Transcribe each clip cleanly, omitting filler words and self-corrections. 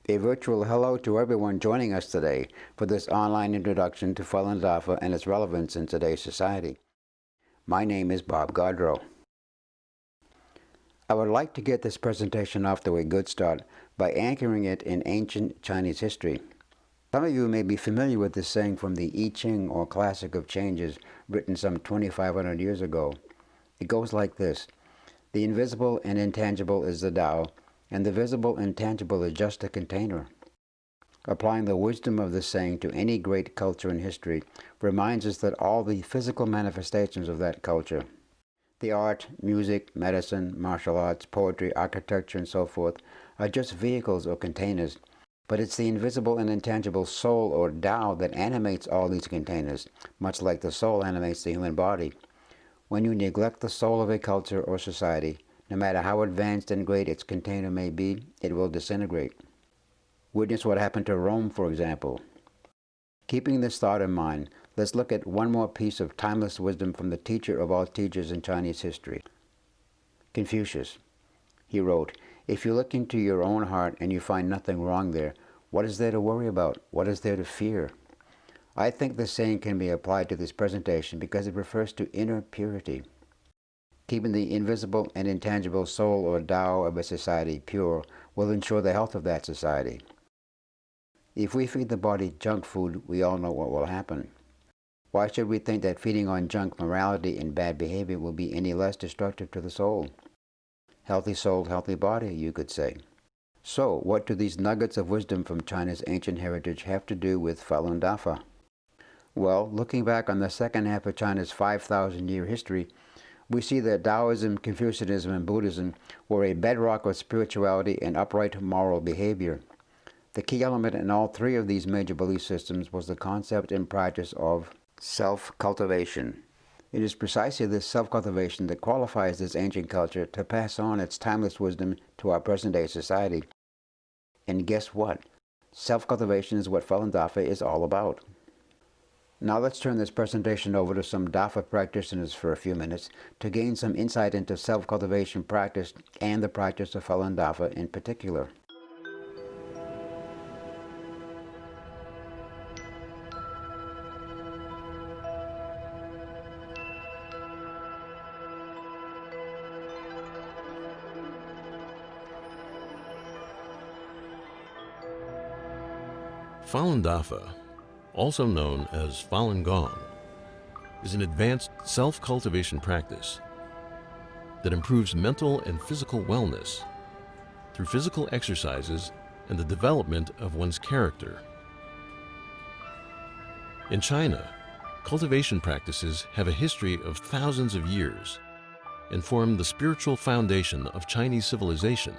A virtual hello to everyone joining us today for this online introduction to Falun Dafa and its relevance in today's society. My name is Bob Gaudreau. I would like to get this presentation off to a good start by anchoring it in ancient Chinese history. Some of you may be familiar with this saying from the I Ching, or Classic of Changes, written some 2,500 years ago. It goes like this: the invisible and intangible is the Tao, and the visible and tangible is just a container. Applying the wisdom of this saying to any great culture in history reminds us that all the physical manifestations of that culture, the art, music, medicine, martial arts, poetry, architecture, and so forth, are just vehicles or containers, but it's the invisible and intangible soul or Tao that animates all these containers, much like the soul animates the human body. When you neglect the soul of a culture or society, no matter how advanced and great its container may be, it will disintegrate. Witness what happened to Rome, for example. Keeping this thought in mind, let's look at one more piece of timeless wisdom from the teacher of all teachers in Chinese history, Confucius. He wrote, "If you look into your own heart and you find nothing wrong there, what is there to worry about? What is there to fear?" I think this saying can be applied to this presentation because it refers to inner purity. Keeping the invisible and intangible soul or Tao of a society pure will ensure the health of that society. If we feed the body junk food, we all know what will happen. Why should we think that feeding on junk morality and bad behavior will be any less destructive to the soul? Healthy soul, healthy body, you could say. So, what do these nuggets of wisdom from China's ancient heritage have to do with Falun Dafa? Well, looking back on the second half of China's 5,000-year history, we see that Taoism, Confucianism, and Buddhism were a bedrock of spirituality and upright moral behavior. The key element in all three of these major belief systems was the concept and practice of self-cultivation. It is precisely this self-cultivation that qualifies this ancient culture to pass on its timeless wisdom to our present-day society. And guess what? Self-cultivation is what Falun Dafa is all about. Now let's turn this presentation over to some Dafa practitioners for a few minutes to gain some insight into self-cultivation practice and the practice of Falun Dafa in particular. Falun Dafa, also known as Falun Gong, is an advanced self-cultivation practice that improves mental and physical wellness through physical exercises and the development of one's character. In China, cultivation practices have a history of thousands of years and form the spiritual foundation of Chinese civilization.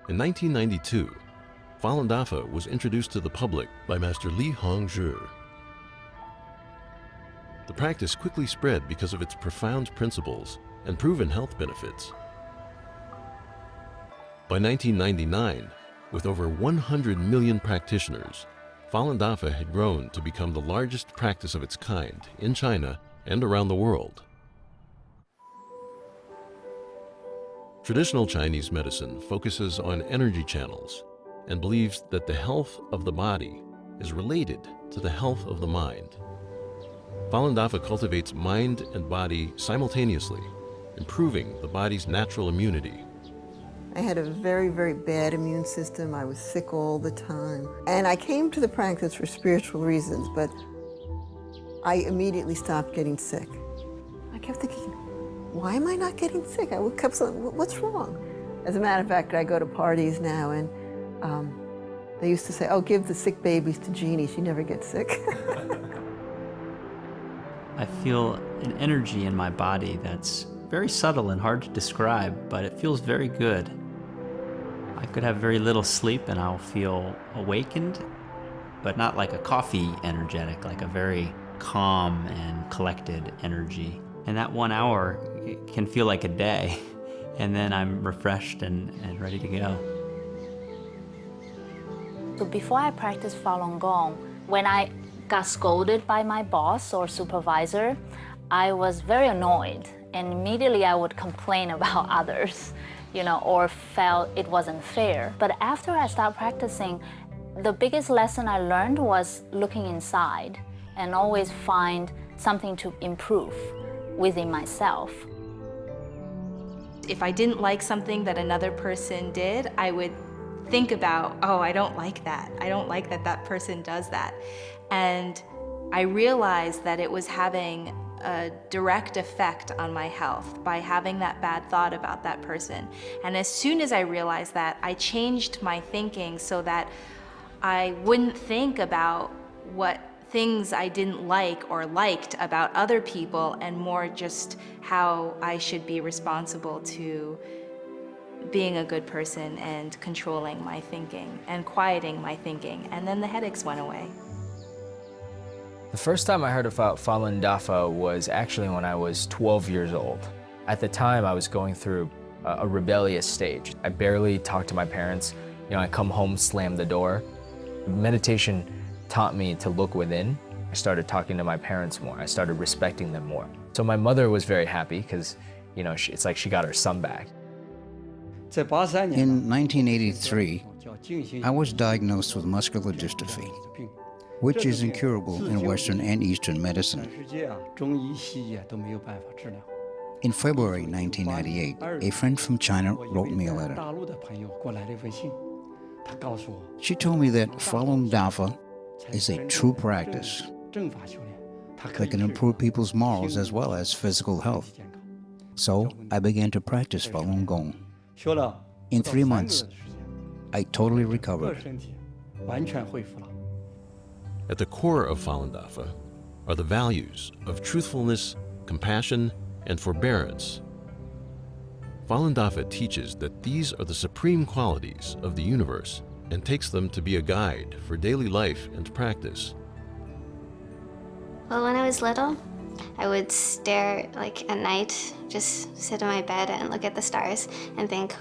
In 1992, Falun Dafa was introduced to the public by Master Li Hongzhi. The practice quickly spread because of its profound principles and proven health benefits. By 1999, with over 100 million practitioners, Falun Dafa had grown to become the largest practice of its kind in China and around the world. Traditional Chinese medicine focuses on energy channels and believes that the health of the body is related to the health of the mind. Falun Dafa cultivates mind and body simultaneously, improving the body's natural immunity. I had a very, very bad immune system. I was sick all the time. And I came to the practice for spiritual reasons, but I immediately stopped getting sick. I kept thinking, why am I not getting sick? I kept saying, what's wrong? As a matter of fact, I go to parties now and they used to say, oh, give the sick babies to Jeannie, she never gets sick. I feel an energy in my body that's very subtle and hard to describe, but it feels very good. I could have very little sleep and I'll feel awakened, but not like a coffee energetic, like a very calm and collected energy. And that 1 hour can feel like a day, and then I'm refreshed and ready to go. So before I practiced Falun Gong, when I got scolded by my boss or supervisor, I was very annoyed, and immediately I would complain about others. or felt it wasn't fair. But after I started practicing, the biggest lesson I learned was looking inside and always find something to improve within myself. If I didn't like something that another person did, I would think about, oh, I don't like that. I don't like that that person does that. And I realized that it was having a direct effect on my health by having that bad thought about that person. And as soon as I realized that, I changed my thinking so that I wouldn't think about what things I didn't like or liked about other people, and more just how I should be responsible to being a good person and controlling my thinking and quieting my thinking. And then the headaches went away. The first time I heard about Falun Dafa was actually when I was 12 years old. At the time, I was going through a rebellious stage. I barely talked to my parents. I come home, slam the door. Meditation taught me to look within. I started talking to my parents more. I started respecting them more. So my mother was very happy because, it's like she got her son back. In 1983, I was diagnosed with muscular dystrophy, which is incurable in Western and Eastern medicine. In February 1998, a friend from China wrote me a letter. She told me that Falun Dafa is a true practice that can improve people's morals as well as physical health. So I began to practice Falun Gong. In 3 months, I totally recovered. At the core of Falun Dafa are the values of truthfulness, compassion, and forbearance. Falun Dafa teaches that these are the supreme qualities of the universe and takes them to be a guide for daily life and practice. Well, when I was little, I would stare at night, just sit on my bed and look at the stars and think,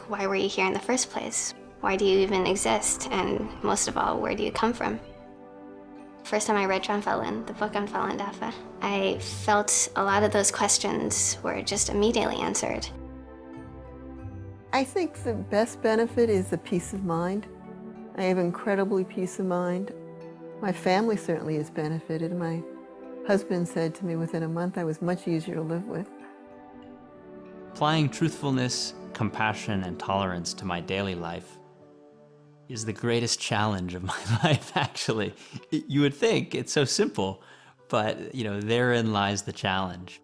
why were you here in the first place? Why do you even exist? And most of all, where do you come from? First time I read John Falun, the book on Falun Dafa, I felt a lot of those questions were just immediately answered. I think the best benefit is the peace of mind. I have incredibly peace of mind. My family certainly has benefited. My husband said to me within a month I was much easier to live with. Applying truthfulness, compassion, and tolerance to my daily life is the greatest challenge of my life, actually. You would think it's so simple, but therein lies the challenge.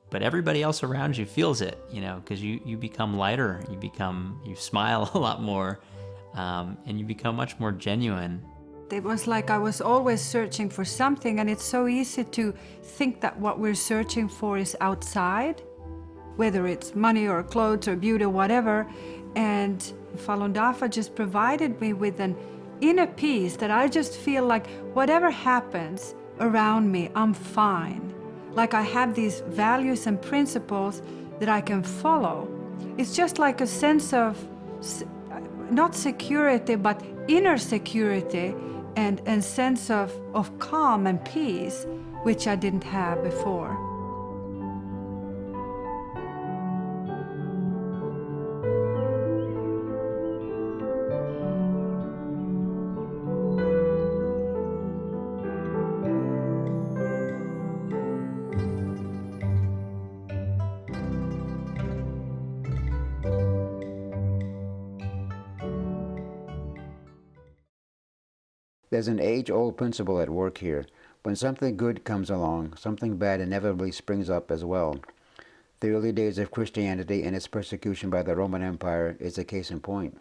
But everybody else around you feels it, because you become lighter, you smile a lot more, and you become much more genuine. It was like I was always searching for something, and it's so easy to think that what we're searching for is outside, whether it's money or clothes or beauty or whatever. And Falun Dafa just provided me with an inner peace that I just feel like whatever happens around me, I'm fine. Like I have these values and principles that I can follow. It's just like a sense of, not security, but inner security and sense of calm and peace, which I didn't have before. There's an age-old principle at work here. When something good comes along, something bad inevitably springs up as well. The early days of Christianity and its persecution by the Roman Empire is a case in point.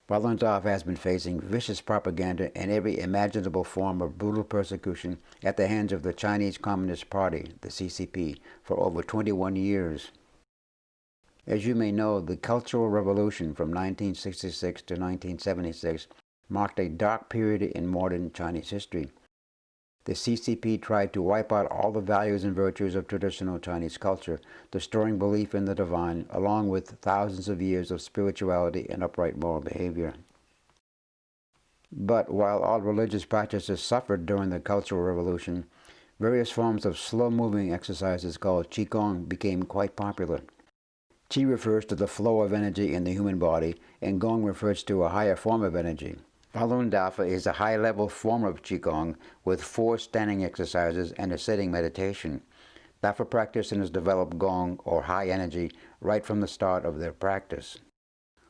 Falun Dafa has been facing vicious propaganda and every imaginable form of brutal persecution at the hands of the Chinese Communist Party, the CCP, for over 21 years. As you may know, the Cultural Revolution from 1966 to 1976 marked a dark period in modern Chinese history. The CCP tried to wipe out all the values and virtues of traditional Chinese culture, destroying belief in the divine, along with thousands of years of spirituality and upright moral behavior. But while all religious practices suffered during the Cultural Revolution, various forms of slow-moving exercises called Qigong became quite popular. Qi refers to the flow of energy in the human body, and Gong refers to a higher form of energy. Falun Dafa is a high-level form of Qigong with 4 standing exercises and a sitting meditation. Dafa practitioners develop Gong, or high energy, right from the start of their practice.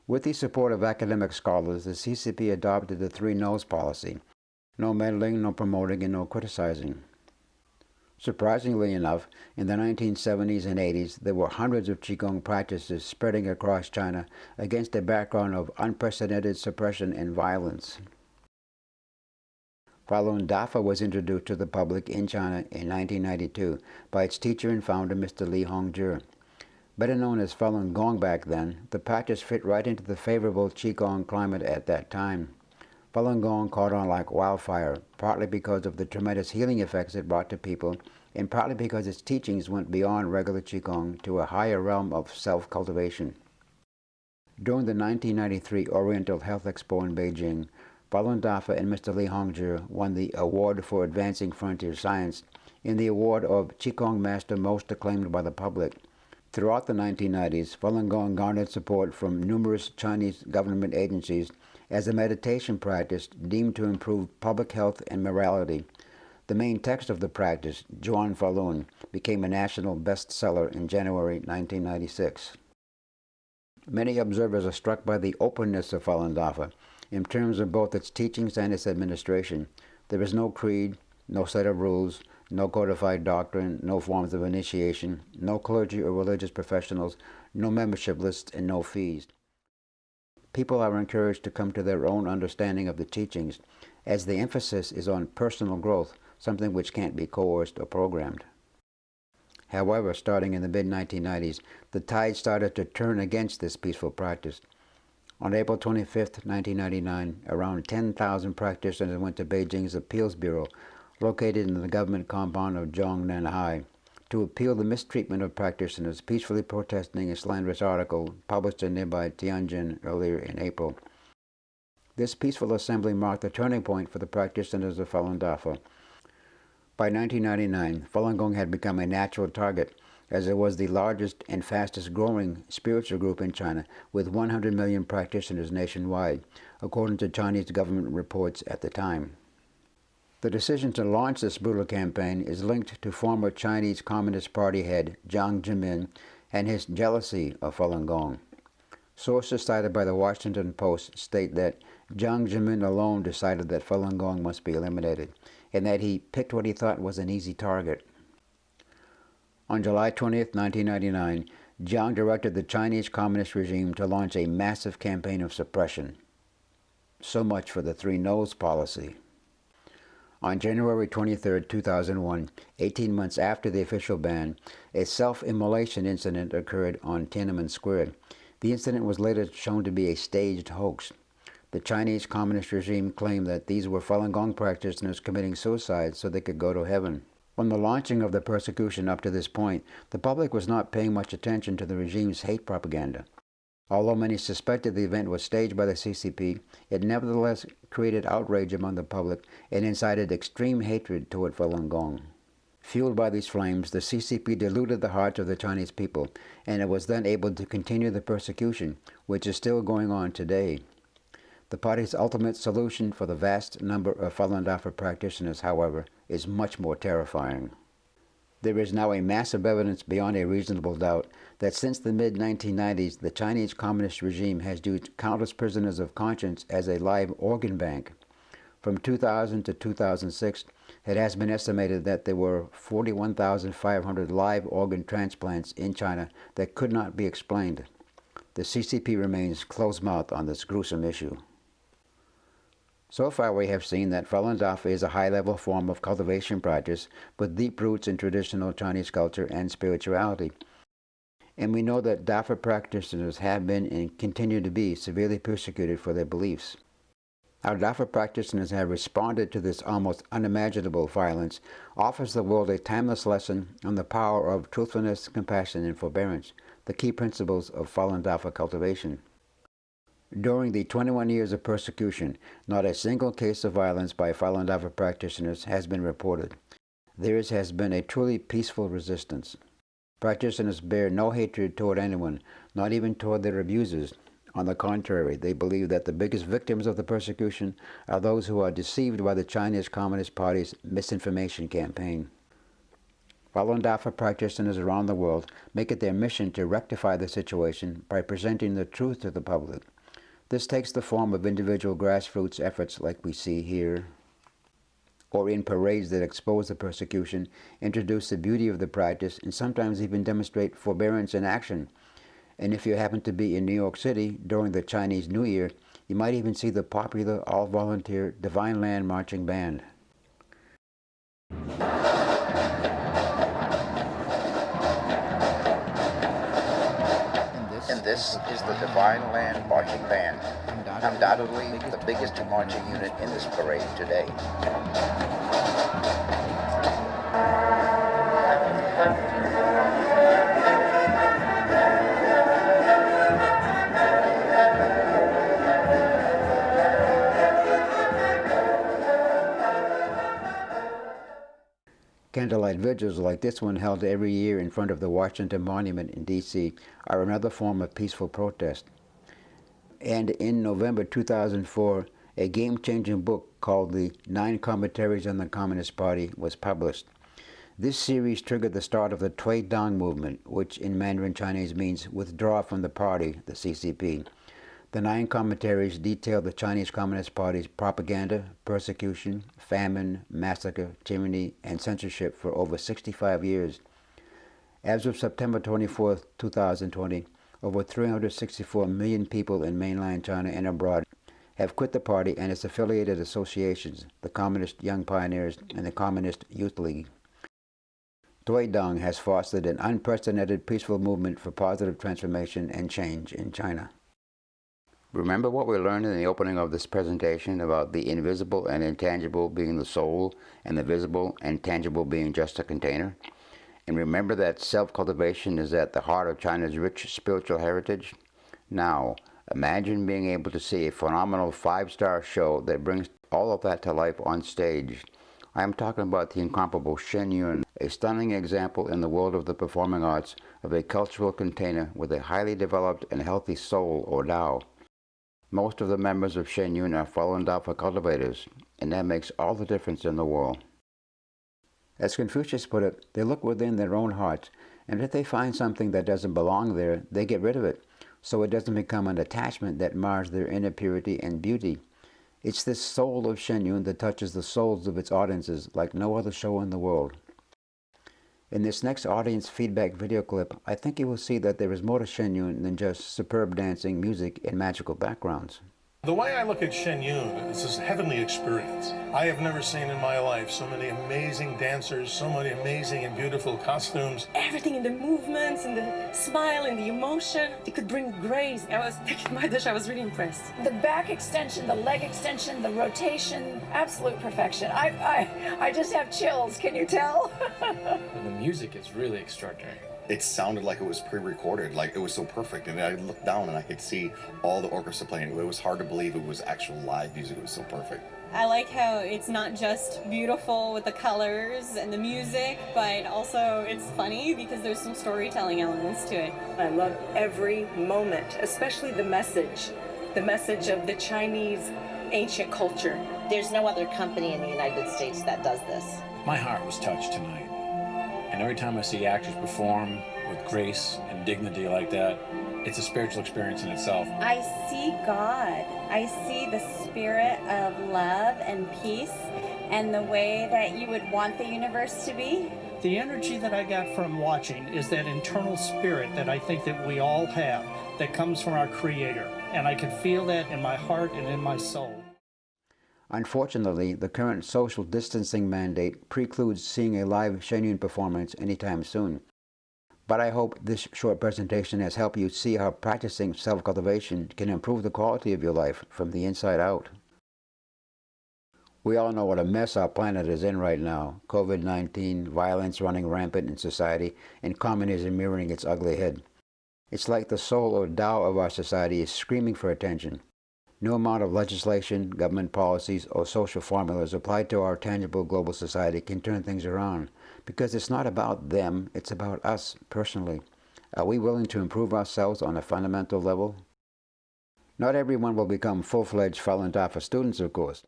With the support of academic scholars, the CCP adopted the 3 no's policy: no meddling, no promoting, and no criticizing. Surprisingly enough, in the 1970s and 80s, there were hundreds of Qigong practices spreading across China against a background of unprecedented suppression and violence. Falun Dafa was introduced to the public in China in 1992 by its teacher and founder, Mr. Li Hongzhi. Better known as Falun Gong back then, the practice fit right into the favorable Qigong climate at that time. Falun Gong caught on like wildfire, partly because of the tremendous healing effects it brought to people, and partly because its teachings went beyond regular Qigong to a higher realm of self-cultivation. During the 1993 Oriental Health Expo in Beijing, Falun Dafa and Mr. Li Hongzhi won the Award for Advancing Frontier Science in the award of Qigong Master Most Acclaimed by the Public. Throughout the 1990s, Falun Gong garnered support from numerous Chinese government agencies as a meditation practice deemed to improve public health and morality. The main text of the practice, Zhuan Falun, became a national bestseller in January 1996. Many observers are struck by the openness of Falun Dafa in terms of both its teachings and its administration. There is no creed, no set of rules, no codified doctrine, no forms of initiation, no clergy or religious professionals, no membership lists, and no fees. People are encouraged to come to their own understanding of the teachings, as the emphasis is on personal growth, something which can't be coerced or programmed. However, starting in the mid-1990s, the tide started to turn against this peaceful practice. On April 25, 1999, around 10,000 practitioners went to Beijing's Appeals Bureau, located in the government compound of Zhongnanhai, to appeal the mistreatment of practitioners peacefully protesting a slanderous article published in nearby Tianjin earlier in April. This peaceful assembly marked the turning point for the practitioners of Falun Dafa. By 1999, Falun Gong had become a natural target, as it was the largest and fastest growing spiritual group in China, with 100 million practitioners nationwide, according to Chinese government reports at the time. The decision to launch this brutal campaign is linked to former Chinese Communist Party head Jiang Zemin and his jealousy of Falun Gong. Sources cited by the Washington Post state that Jiang Zemin alone decided that Falun Gong must be eliminated, and that he picked what he thought was an easy target. On July 20, 1999, Jiang directed the Chinese Communist regime to launch a massive campaign of suppression. So much for the 3 no's policy. On January 23, 2001, 18 months after the official ban, a self-immolation incident occurred on Tiananmen Square. The incident was later shown to be a staged hoax. The Chinese Communist regime claimed that these were Falun Gong practitioners committing suicide so they could go to heaven. From the launching of the persecution up to this point, the public was not paying much attention to the regime's hate propaganda. Although many suspected the event was staged by the CCP, it nevertheless created outrage among the public and incited extreme hatred toward Falun Gong. Fueled by these flames, the CCP deluded the hearts of the Chinese people, and it was then able to continue the persecution, which is still going on today. The party's ultimate solution for the vast number of Falun Dafa practitioners, however, is much more terrifying. There is now a massive evidence beyond a reasonable doubt that since the mid-1990s, the Chinese Communist regime has used countless prisoners of conscience as a live organ bank. From 2000 to 2006, it has been estimated that there were 41,500 live organ transplants in China that could not be explained. The CCP remains closed-mouthed on this gruesome issue. So far, we have seen that Falun Dafa is a high-level form of cultivation practice with deep roots in traditional Chinese culture and spirituality. And we know that Dafa practitioners have been and continue to be severely persecuted for their beliefs. How Dafa practitioners have responded to this almost unimaginable violence offers the world a timeless lesson on the power of truthfulness, compassion, and forbearance, the key principles of Falun Dafa cultivation. During the 21 years of persecution, not a single case of violence by Falun Dafa practitioners has been reported. Theirs has been a truly peaceful resistance. Practitioners bear no hatred toward anyone, not even toward their abusers. On the contrary, they believe that the biggest victims of the persecution are those who are deceived by the Chinese Communist Party's misinformation campaign. Falun Dafa practitioners around the world make it their mission to rectify the situation by presenting the truth to the public. This takes the form of individual grassroots efforts like we see here, or in parades that expose the persecution, introduce the beauty of the practice, and sometimes even demonstrate forbearance in action. And if you happen to be in New York City during the Chinese New Year, you might even see the popular all-volunteer Divine Land Marching Band. And this is the Divine Land Marching Band, undoubtedly the biggest marching unit in this parade today. Candlelight vigils like this one held every year in front of the Washington Monument in D.C. are another form of peaceful protest. And in November 2004, a game-changing book called The 9 Commentaries on the Communist Party was published. This series triggered the start of the Tuidang movement, which in Mandarin Chinese means withdraw from the party, the CCP. The 9 commentaries detail the Chinese Communist Party's propaganda, persecution, famine, massacre, tyranny, and censorship for over 65 years. As of September 24, 2020, over 364 million people in mainland China and abroad have quit the party and its affiliated associations, the Communist Young Pioneers and the Communist Youth League. Tuidang has fostered an unprecedented peaceful movement for positive transformation and change in China. Remember what we learned in the opening of this presentation about the invisible and intangible being the soul, and the visible and tangible being just a container? And remember that self-cultivation is at the heart of China's rich spiritual heritage? Now, imagine being able to see a phenomenal 5-star show that brings all of that to life on stage. I am talking about the incomparable Shen Yun, a stunning example in the world of the performing arts of a cultural container with a highly developed and healthy soul or Tao. Most of the members of Shen Yun are Falun Dafa cultivators, and that makes all the difference in the world. As Confucius put it, they look within their own hearts, and if they find something that doesn't belong there, they get rid of it, so it doesn't become an attachment that mars their inner purity and beauty. It's this soul of Shen Yun that touches the souls of its audiences like no other show in the world. In this next audience feedback video clip, I think you will see that there is more to Shen Yun than just superb dancing, music, and magical backgrounds. The way I look at Shen Yun is this heavenly experience. I have never seen in my life so many amazing dancers, so many amazing and beautiful costumes. Everything in the movements, and the smile, and the emotion, it could bring grace. I was taking my dish, I was really impressed. The back extension, the leg extension, the rotation, absolute perfection. I just have chills, can you tell? The music is really extraordinary. It sounded like it was pre-recorded, like it was so perfect. And I looked down and I could see all the orchestra playing. It was hard to believe it was actual live music. It was so perfect. I like how it's not just beautiful with the colors and the music, but also it's funny because there's some storytelling elements to it. I love every moment, especially the message of the Chinese ancient culture. There's no other company in the United States that does this. My heart was touched tonight. And every time I see actors perform with grace and dignity like that, it's a spiritual experience in itself. I see God. I see the spirit of love and peace and the way that you would want the universe to be. The energy that I got from watching is that internal spirit that I think that we all have that comes from our Creator. And I can feel that in my heart and in my soul. Unfortunately, the current social distancing mandate precludes seeing a live Shen Yun performance anytime soon. But I hope this short presentation has helped you see how practicing self-cultivation can improve the quality of your life from the inside out. We all know what a mess our planet is in right now. COVID-19, violence running rampant in society, and communism mirroring its ugly head. It's like the soul or Tao of our society is screaming for attention. No amount of legislation, government policies, or social formulas applied to our tangible global society can turn things around, Because it's not about them, it's about us personally. Are we willing to improve ourselves on a fundamental level? Not everyone will become full-fledged Falun Dafa students, of course,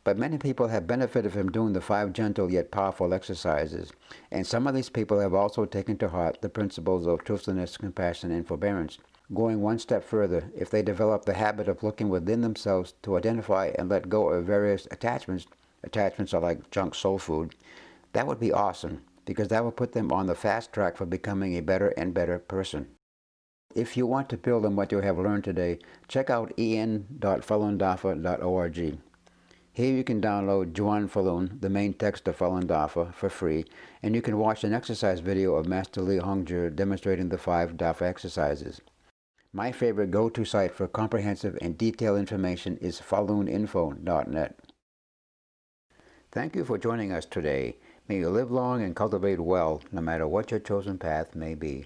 but many people have benefited from doing the 5 gentle yet powerful exercises, and some of these people have also taken to heart the principles of truthfulness, compassion, and forbearance. Going one step further, if they develop the habit of looking within themselves to identify and let go of various attachments are like junk soul food, that would be awesome, because that would put them on the fast track for becoming a better and better person. If you want to build on what you have learned today, check out en.falundafa.org. Here you can download Juan Falun, the main text of Falun Dafa, for free, and you can watch an exercise video of Master Li Hongzhi demonstrating the 5 Dafa exercises. My favorite go-to site for comprehensive and detailed information is faluninfo.net. Thank you for joining us today. May you live long and cultivate well, no matter what your chosen path may be.